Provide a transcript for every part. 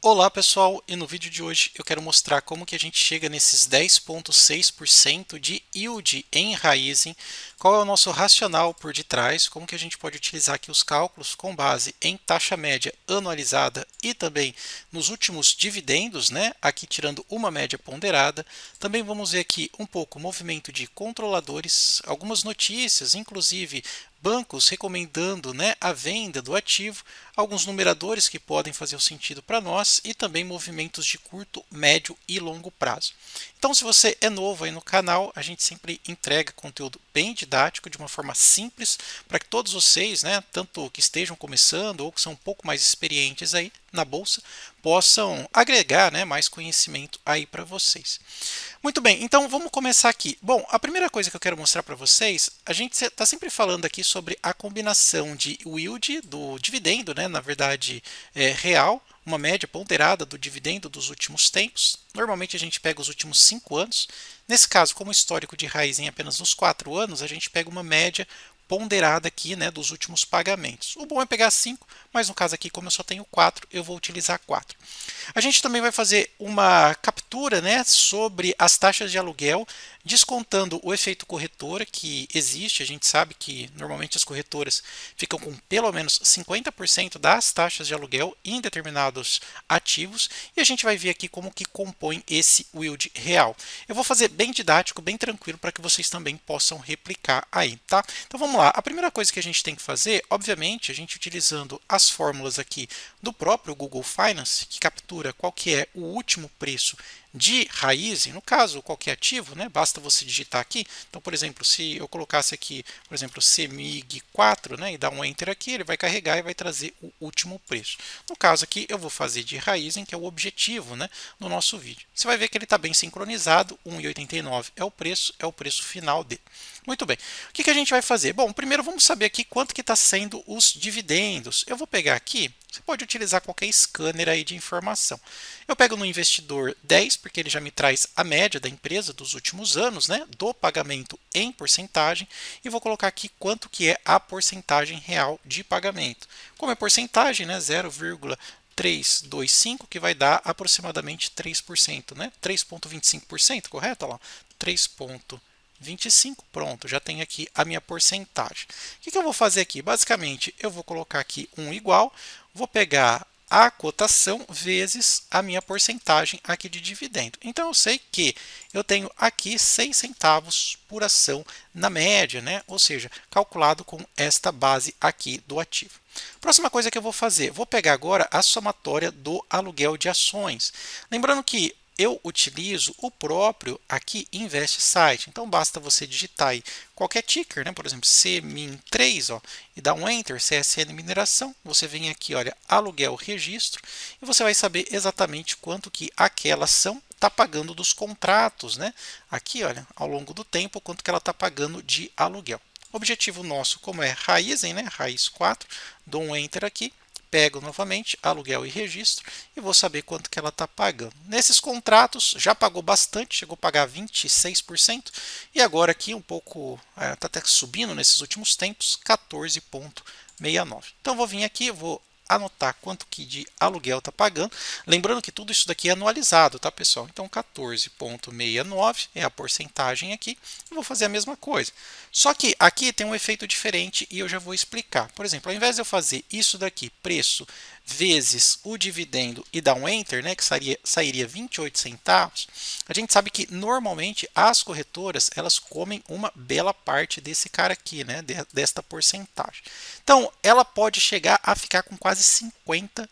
Olá pessoal, e no vídeo de hoje eu quero mostrar como que a gente chega nesses 10,6% de yield em Raizen, qual é o nosso racional por detrás, como que a gente pode utilizar aqui os cálculos com base em taxa média anualizada e também nos últimos dividendos, né? Aqui tirando uma média ponderada. Também vamos ver aqui um pouco o movimento de controladores, algumas notícias, inclusive bancos recomendando, né, a venda do ativo, alguns numeradores que podem fazer o sentido para nós e também movimentos de curto, médio e longo prazo. Então, se você é novo aí no canal, a gente sempre entrega conteúdo bem didático, de uma forma simples, para que todos vocês, né, tanto que estejam começando ou que são um pouco mais experientes aí na bolsa, possam agregar, né, mais conhecimento aí para vocês. Muito bem, então vamos começar aqui. Bom, a primeira coisa que eu quero mostrar para vocês, a gente está sempre falando aqui sobre a combinação de yield do dividendo, né, na verdade real, uma média ponderada do dividendo dos últimos tempos. Normalmente a gente pega os últimos 5 anos. Nesse caso, como histórico de raiz em apenas nos 4 anos, a gente pega uma média ponderada aqui, né, dos últimos pagamentos. O bom é pegar 5, mas no caso aqui, como eu só tenho 4, eu vou utilizar 4. A gente também vai fazer uma captura, né, sobre as taxas de aluguel, descontando o efeito corretora que existe. A gente sabe que normalmente as corretoras ficam com pelo menos 50% das taxas de aluguel em determinados ativos, e a gente vai ver aqui como que compõe esse yield real. Eu vou fazer bem didático, bem tranquilo, para que vocês também possam replicar aí, tá? Então vamos lá. A primeira coisa que a gente tem que fazer, obviamente, a gente utilizando as fórmulas aqui do próprio Google Finance, que captura qual que é o último preço de Raizen, no caso, qualquer ativo, né? Basta você digitar aqui. Então, por exemplo, se eu colocasse aqui, por exemplo, CEMIG 4, né, e dar um Enter aqui, ele vai carregar e vai trazer o último preço. No caso aqui, eu vou fazer de Raizen, que é o objetivo, né, no nosso vídeo. Você vai ver que ele está bem sincronizado, 1,89 é o preço final dele. Muito bem. O que a gente vai fazer? Bom, primeiro vamos saber aqui quanto que está sendo os dividendos. Eu vou pegar aqui, você pode utilizar qualquer scanner aí de informação. Eu pego no investidor 10, porque ele já me traz a média da empresa dos últimos anos, né, do pagamento em porcentagem, e vou colocar aqui quanto que é a porcentagem real de pagamento. Como é porcentagem, né, 0,325, que vai dar aproximadamente 3%, né? 3,25%, correto? Olha lá, 3,25, pronto, já tem aqui a minha porcentagem. O que eu vou fazer aqui? Basicamente, eu vou colocar aqui um igual, vou pegar a cotação vezes a minha porcentagem aqui de dividendo. Então eu sei que eu tenho aqui 6 centavos por ação na média, né? Ou seja, calculado com esta base aqui do ativo. Próxima coisa que eu vou fazer, vou pegar agora a somatória do aluguel de ações. Lembrando que eu utilizo o próprio aqui Invest Site. Então basta você digitar aí qualquer ticker, né? Por exemplo, CMIN3, ó, e dar um Enter, CSN Mineração. Você vem aqui, olha, aluguel registro, e você vai saber exatamente quanto que aquela ação está pagando dos contratos, né? Aqui, olha, ao longo do tempo, quanto que ela está pagando de aluguel. O objetivo nosso, como é Raizen, né? Raiz 4, dou um Enter aqui, pego novamente aluguel e registro e vou saber quanto que ela está pagando. Nesses contratos já pagou bastante, chegou a pagar 26% e agora aqui um pouco, está até subindo nesses últimos tempos, 14,69. Então vou vir aqui, vou anotar quanto que de aluguel está pagando. Lembrando que tudo isso daqui é anualizado, tá pessoal? Então 14,69 é a porcentagem aqui. E vou fazer a mesma coisa. Só que aqui tem um efeito diferente e eu já vou explicar. Por exemplo, ao invés de eu fazer isso daqui, preço vezes o dividendo e dar um Enter, né, que sairia 28 centavos, a gente sabe que normalmente as corretoras elas comem uma bela parte desse cara aqui, né, desta porcentagem. Então, ela pode chegar a ficar com quase 50%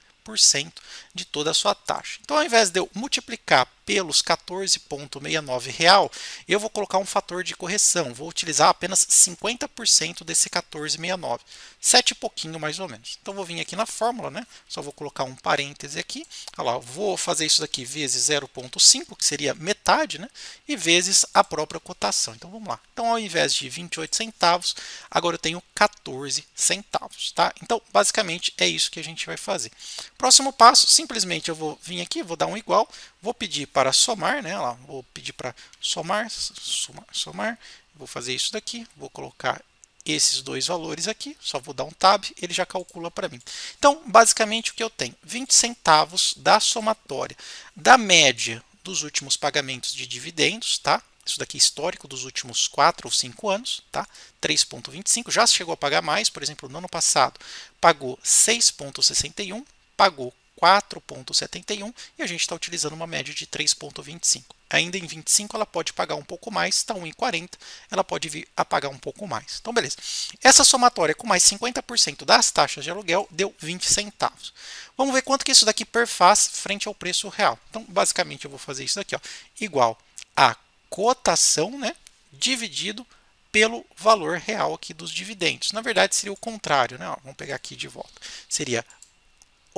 de toda a sua taxa. Então, ao invés de eu multiplicar pelos 14,69 real, eu vou colocar um fator de correção. Vou utilizar apenas 50% desse 14,69. 7 e pouquinho mais ou menos. Então vou vir aqui na fórmula, né? Só vou colocar um parêntese aqui. Olha lá, vou fazer isso daqui vezes 0,5, que seria metade, né? E vezes a própria cotação. Então vamos lá. Então ao invés de 28 centavos, agora eu tenho 14 centavos, tá? Então basicamente é isso que a gente vai fazer. Próximo passo, simplesmente eu vou vir aqui, vou dar um igual, vou pedir para somar, né? Lá, vou pedir para somar, somar. Vou fazer isso daqui, vou colocar esses dois valores aqui, só vou dar um tab, ele já calcula para mim. Então, basicamente, o que eu tenho? 20 centavos da somatória da média dos últimos pagamentos de dividendos, tá? Isso daqui é histórico dos últimos 4 ou 5 anos, tá? 3,25, já chegou a pagar mais, por exemplo, no ano passado pagou 6,61, pagou 4,71 e a gente está utilizando uma média de 3,25. Ainda em 25 ela pode pagar um pouco mais, está 1,40, ela pode vir a pagar um pouco mais. Então, beleza. Essa somatória com mais 50% das taxas de aluguel deu 20 centavos. Vamos ver quanto que isso daqui perfaz frente ao preço real. Então, basicamente, eu vou fazer isso daqui, ó, igual a cotação, né, dividido pelo valor real aqui dos dividendos. Na verdade, seria o contrário, né? Ó, vamos pegar aqui de volta. Seria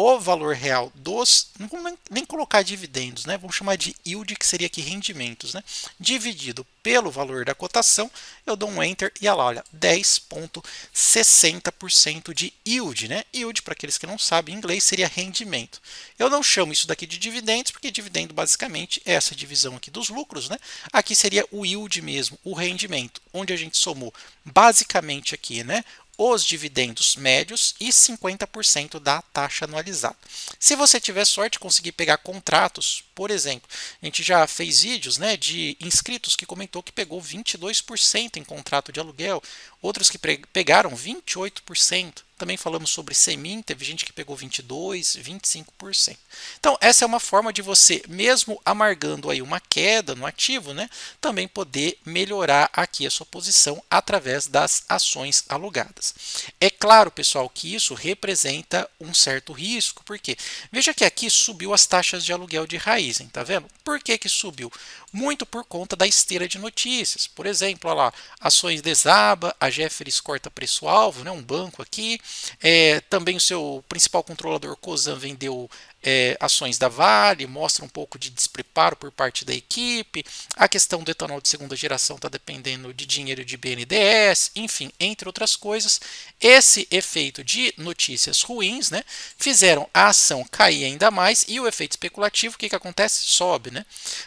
o valor real dos, não vamos nem colocar dividendos, né? Vamos chamar de yield, que seria aqui rendimentos, né? Dividido pelo valor da cotação, eu dou um enter e olha, 10,60% de yield, né? Yield, para aqueles que não sabem em inglês, seria rendimento. Eu não chamo isso daqui de dividendos, porque dividendo basicamente é essa divisão aqui dos lucros, né? Aqui seria o yield mesmo, o rendimento, onde a gente somou basicamente aqui, né, os dividendos médios e 50% da taxa anualizada. Se você tiver sorte de conseguir pegar contratos, por exemplo, a gente já fez vídeos, né, de inscritos que comentou que pegou 22% em contrato de aluguel, outros que pegaram 28%. Também falamos sobre Semin, teve gente que pegou 22%, 25%. Então, essa é uma forma de você, mesmo amargando aí uma queda no ativo, né, também poder melhorar aqui a sua posição através das ações alugadas. É claro, pessoal, que isso representa um certo risco, porque veja que aqui subiu as taxas de aluguel de Raizen, tá vendo? Por que que subiu? Muito por conta da esteira de notícias. Por exemplo, olha lá, ações desaba, a Jefferies corta preço-alvo, né, um banco aqui. Também o seu principal controlador, Cosan, vendeu ações da Vale, mostra um pouco de despreparo por parte da equipe. A questão do etanol de segunda geração está dependendo de dinheiro de BNDES, enfim, entre outras coisas. Esse efeito de notícias ruins, né, fizeram a ação cair ainda mais e o efeito especulativo, o que acontece? Sobe, né?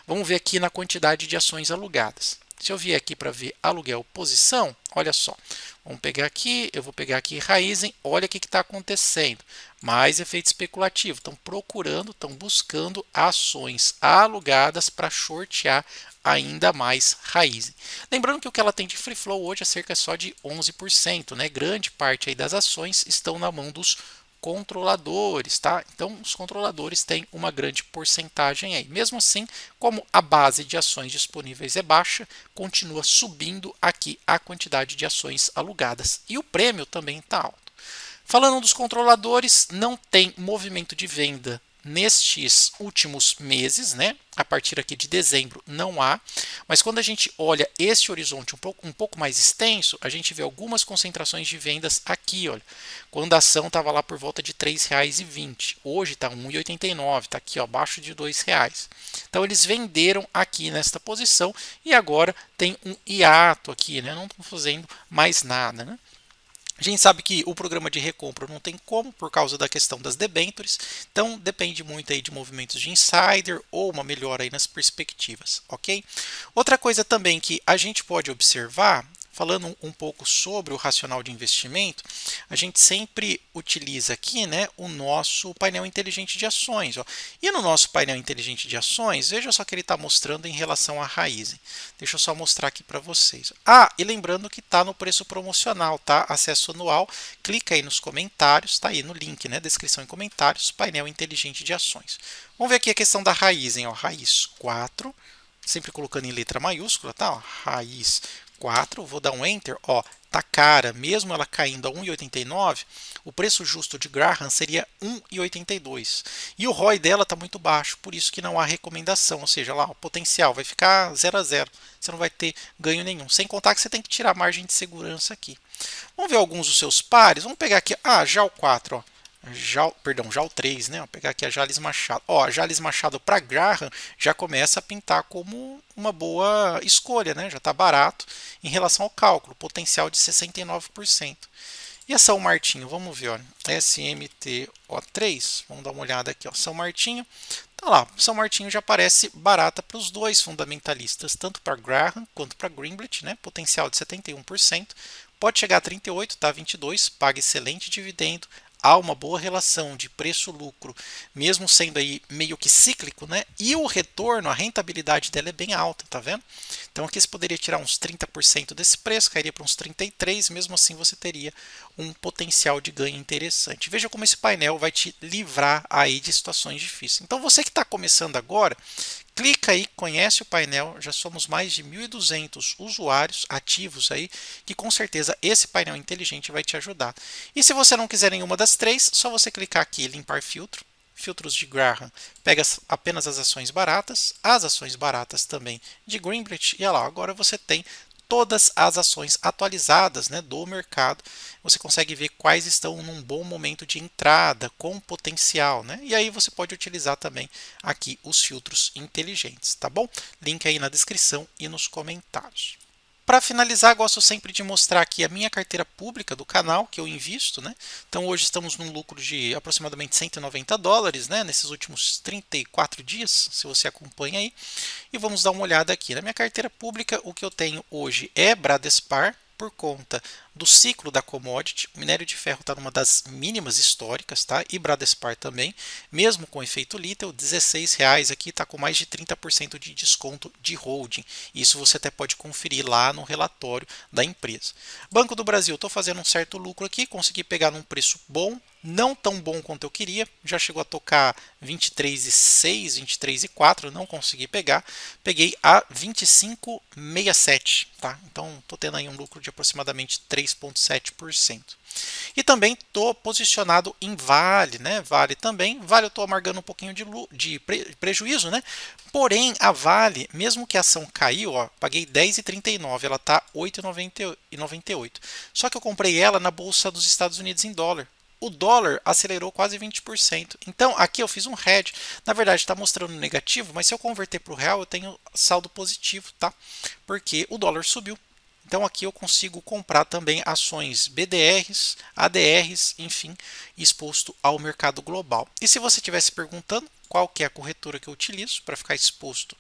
Vamos ver aqui na quantidade de ações alugadas. Se eu vier aqui para ver aluguel posição, olha só. Vamos pegar aqui, eu vou pegar aqui Raizen, olha o que está acontecendo. Mais efeito especulativo, estão procurando, estão buscando ações alugadas para shortear ainda mais Raizen. Lembrando que o que ela tem de free flow hoje é cerca só de 11%, né? Grande parte aí das ações estão na mão dos controladores, tá? Então, os controladores têm uma grande porcentagem aí. Mesmo assim, como a base de ações disponíveis é baixa, continua subindo aqui a quantidade de ações alugadas. E o prêmio também está alto. Falando dos controladores, não tem movimento de venda nestes últimos meses, né? A partir aqui de dezembro não há, mas quando a gente olha esse horizonte um pouco mais extenso, a gente vê algumas concentrações de vendas aqui, olha. Quando a ação estava lá por volta de R$ 3,20, hoje está R$ 1,89, está aqui ó, abaixo de R$ 2,00. Então eles venderam aqui nesta posição e agora tem um hiato aqui, né? Não estão fazendo mais nada, né? A gente sabe que o programa de recompra não tem como por causa da questão das debêntures, então depende muito aí de movimentos de insider ou uma melhora aí nas perspectivas, ok? Outra coisa também que a gente pode observar, falando um pouco sobre o racional de investimento, a gente sempre utiliza aqui, né, o nosso painel inteligente de ações. Ó. E no nosso painel inteligente de ações, veja só que ele está mostrando em relação à Raizen. Deixa eu só mostrar aqui para vocês. E lembrando que está no preço promocional, tá? Acesso anual, clica aí nos comentários, está aí no link, né, descrição e comentários, painel inteligente de ações. Vamos ver aqui a questão da Raizen, ó, raiz 4, sempre colocando em letra maiúscula, tá? Ó, raiz 4, vou dar um enter, ó, tá cara, mesmo ela caindo a 1,89, o preço justo de Graham seria 1,82. E o ROI dela está muito baixo, por isso que não há recomendação, ou seja, lá o potencial vai ficar 0 a 0. Você não vai ter ganho nenhum. Sem contar que você tem que tirar a margem de segurança aqui. Vamos ver alguns dos seus pares. Vamos pegar aqui, já o 4, ó. Já o 3, né? Vou pegar aqui a Jalles Machado. Ó, a Jalles Machado para Graham já começa a pintar como uma boa escolha, né? Já está barato em relação ao cálculo, potencial de 69%. E a São Martinho, vamos ver, ó, SMTO3, vamos dar uma olhada aqui, ó, São Martinho, tá lá, São Martinho já parece barata para os dois fundamentalistas, tanto para Graham quanto para Greenblatt, né? Potencial de 71%, pode chegar a 38, tá? 22, paga excelente dividendo. Há uma boa relação de preço-lucro, mesmo sendo aí meio que cíclico, né? E o retorno, a rentabilidade dela é bem alta, tá vendo? Então aqui você poderia tirar uns 30% desse preço, cairia para uns 33, mesmo assim você teria um potencial de ganho interessante. Veja como esse painel vai te livrar aí de situações difíceis. Então você que está começando agora, clica aí, conhece o painel, já somos mais de 1.200 usuários ativos aí, que com certeza esse painel inteligente vai te ajudar. E se você não quiser nenhuma das três, só você clicar aqui em limpar filtro, filtros de Graham, pega apenas as ações baratas também de Greenblatt, e olha lá, agora você tem todas as ações atualizadas, né, do mercado. Você consegue ver quais estão num bom momento de entrada, com potencial, né? E aí você pode utilizar também aqui os filtros inteligentes, tá bom? Link aí na descrição e nos comentários. Para finalizar, gosto sempre de mostrar aqui a minha carteira pública do canal, que eu invisto, né? Então hoje estamos num lucro de aproximadamente $190, né? Nesses últimos 34 dias, se você acompanha aí. E vamos dar uma olhada aqui. Na minha carteira pública, o que eu tenho hoje é Bradespar, por conta do ciclo da commodity. O minério de ferro está numa das mínimas históricas, tá? E Bradespar também, mesmo com efeito Little, R$16 aqui está com mais de 30% de desconto de holding. Isso você até pode conferir lá no relatório da empresa. Banco do Brasil, estou fazendo um certo lucro aqui, consegui pegar num preço bom, não tão bom quanto eu queria, já chegou a tocar 23,6, 23,4, não consegui pegar, peguei a 25,67, tá? Então estou tendo aí um lucro de aproximadamente 3,7%. E também estou posicionado em Vale, né? Vale também, Vale eu estou amargando um pouquinho de prejuízo, né? Porém, a Vale, mesmo que a ação caiu, ó, paguei 10,39, ela está 8,98. Só que eu comprei ela na Bolsa dos Estados Unidos em dólar. O dólar acelerou quase 20%. Então, aqui eu fiz um hedge. Na verdade, está mostrando negativo, mas se eu converter para o real, eu tenho saldo positivo, tá? Porque o dólar subiu. Então, aqui eu consigo comprar também ações BDRs, ADRs, enfim, exposto ao mercado global. E se você estivesse perguntando qual que é a corretora que eu utilizo para ficar exposto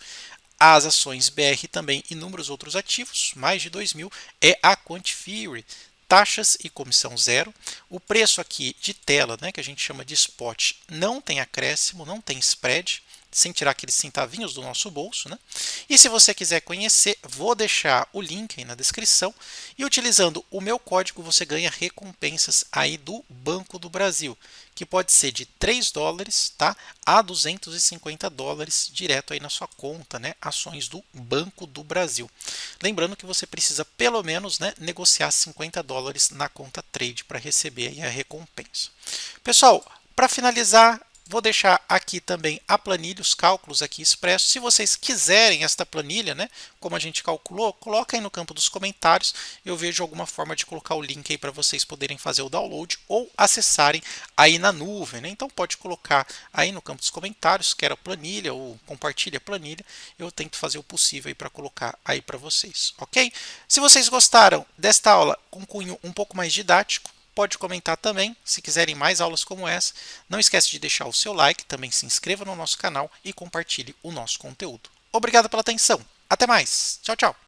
às ações BR também e inúmeros outros ativos, mais de 2.000, é a Quantifury. Taxas e comissão zero. O preço aqui de tela, né, que a gente chama de spot, não tem acréscimo, não tem spread, sem tirar aqueles centavinhos do nosso bolso, né? E se você quiser conhecer, vou deixar o link aí na descrição. E utilizando o meu código, você ganha recompensas aí do Banco do Brasil, que pode ser de $3, tá, a $250 direto aí na sua conta, né? Ações do Banco do Brasil. Lembrando que você precisa pelo menos, né, negociar $50 na conta trade para receber aí a recompensa. Pessoal, para finalizar, vou deixar aqui também a planilha, os cálculos aqui expressos. Se vocês quiserem esta planilha, né, como a gente calculou, coloca aí no campo dos comentários. Eu vejo alguma forma de colocar o link aí para vocês poderem fazer o download ou acessarem aí na nuvem, né? Então pode colocar aí no campo dos comentários, quer a planilha ou compartilha a planilha. Eu tento fazer o possível aí para colocar aí para vocês, ok? Se vocês gostaram desta aula com cunho um pouco mais didático, pode comentar também, se quiserem mais aulas como essa. Não esquece de deixar o seu like, também se inscreva no nosso canal e compartilhe o nosso conteúdo. Obrigado pela atenção. Até mais. Tchau, tchau.